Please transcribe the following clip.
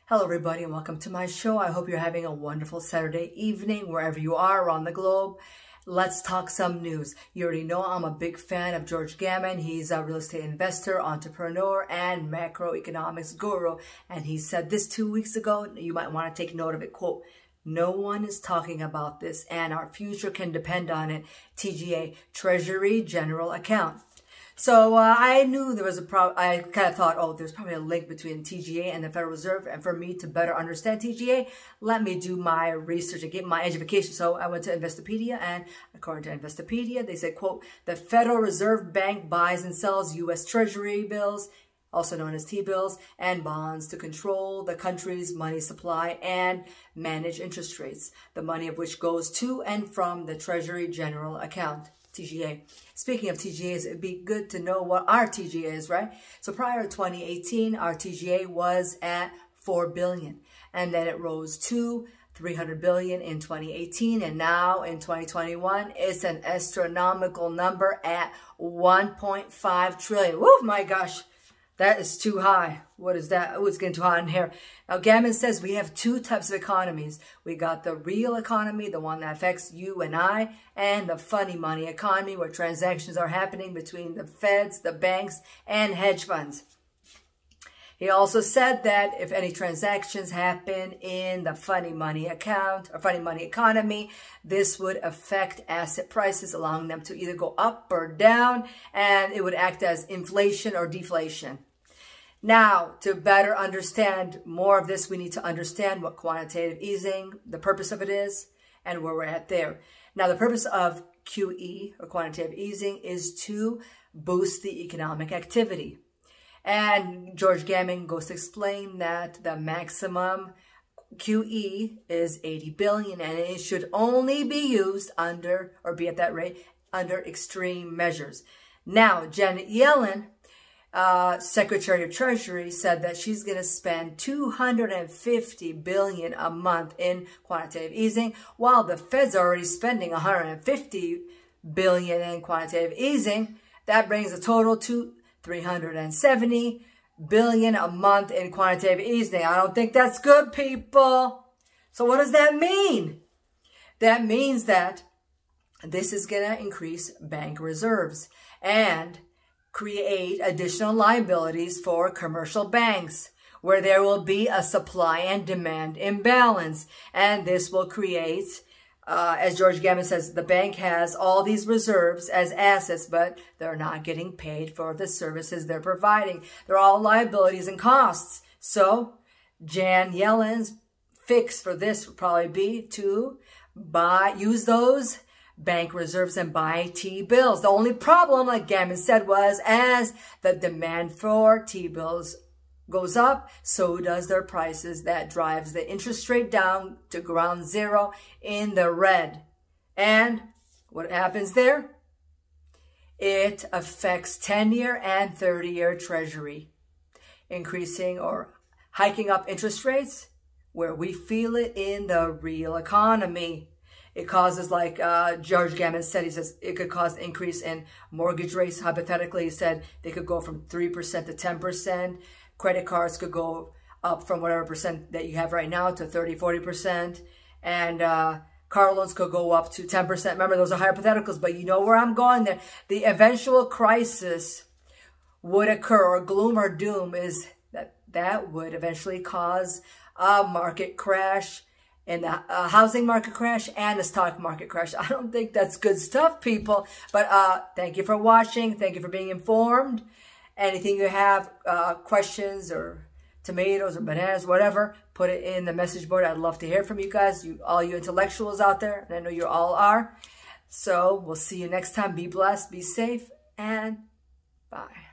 Hello everybody and welcome to my show. I hope you're having a wonderful Saturday evening wherever you are around the globe. Let's talk some news. You already know I'm a big fan of George Gammon. He's a real estate investor, entrepreneur, and macroeconomics guru. And he said this 2 weeks ago. You might want to take note of it. Quote, "No one is talking about this and our future can depend on it." TGA, Treasury General Account. So I knew there was a problem. I kind of thought, oh, there's probably a link between TGA and the Federal Reserve. And for me to better understand TGA, let me do my research and get my education. So I went to Investopedia, and according to Investopedia, they said, quote, "The Federal Reserve Bank buys and sells U.S. Treasury bills, also known as T-bills, and bonds to control the country's money supply and manage interest rates, the money of which goes to and from the Treasury General Account." TGA. Speaking of TGAs, it'd be good to know what our TGA is, right? So prior to 2018, our TGA was at $4 billion. And then it rose to $300 billion in 2018. And now in 2021, it's an astronomical number at $1.5 trillion. Woo, my gosh. That is too high. What is that? Oh, it's getting too hot in here. Now, Gammon says we have two types of economies. We got the real economy, the one that affects you and I, and the funny money economy, where transactions are happening between the feds, the banks, and hedge funds. He also said that if any transactions happen in the funny money account or funny money economy, this would affect asset prices, allowing them to either go up or down, and it would act as inflation or deflation. Now, to better understand more of this, we need to understand what quantitative easing, the purpose of it is, and where we're at there. Now, the purpose of QE, or quantitative easing, is to boost the economic activity. And George Gammon goes to explain that the maximum QE is $80 billion, and it should only be used under, or be at that rate, under extreme measures. Now, Janet Yellen, Secretary of Treasury, said that she's going to spend $250 billion a month in quantitative easing, while the Fed's already spending $150 billion in quantitative easing. That brings the total to $370 billion a month in quantitative easing. I don't think that's good, people. So what does that mean? That means that this is going to increase bank reserves and create additional liabilities for commercial banks, where there will be a supply and demand imbalance. And this will create, as George Gammon says, the bank has all these reserves as assets, but they're not getting paid for the services they're providing. They're all liabilities and costs. So Jan Yellen's fix for this would probably be to use those bank reserves and buy T-bills. The only problem, like Gammon said, was as the demand for T-bills goes up, so does their prices. That drives the interest rate down to ground zero in the red. And what happens there? It affects 10-year and 30-year Treasury, increasing or hiking up interest rates where we feel it in the real economy. It causes, like George Gammon said, he says it could cause an increase in mortgage rates. Hypothetically, he said they could go from 3% to 10%. Credit cards could go up from whatever percent that you have right now to 30, 40%. And car loans could go up to 10%. Remember, those are hypotheticals, but you know where I'm going there. The eventual crisis would occur, or gloom or doom, is that would eventually cause a market crash, in the housing market crash and the stock market crash. I don't think that's good stuff, people. But thank you for watching. Thank you for being informed. Anything you have, questions or tomatoes or bananas, whatever, put it in the message board. I'd love to hear from you guys, all you intellectuals out there. And I know you all are. So we'll see you next time. Be blessed, be safe, and bye.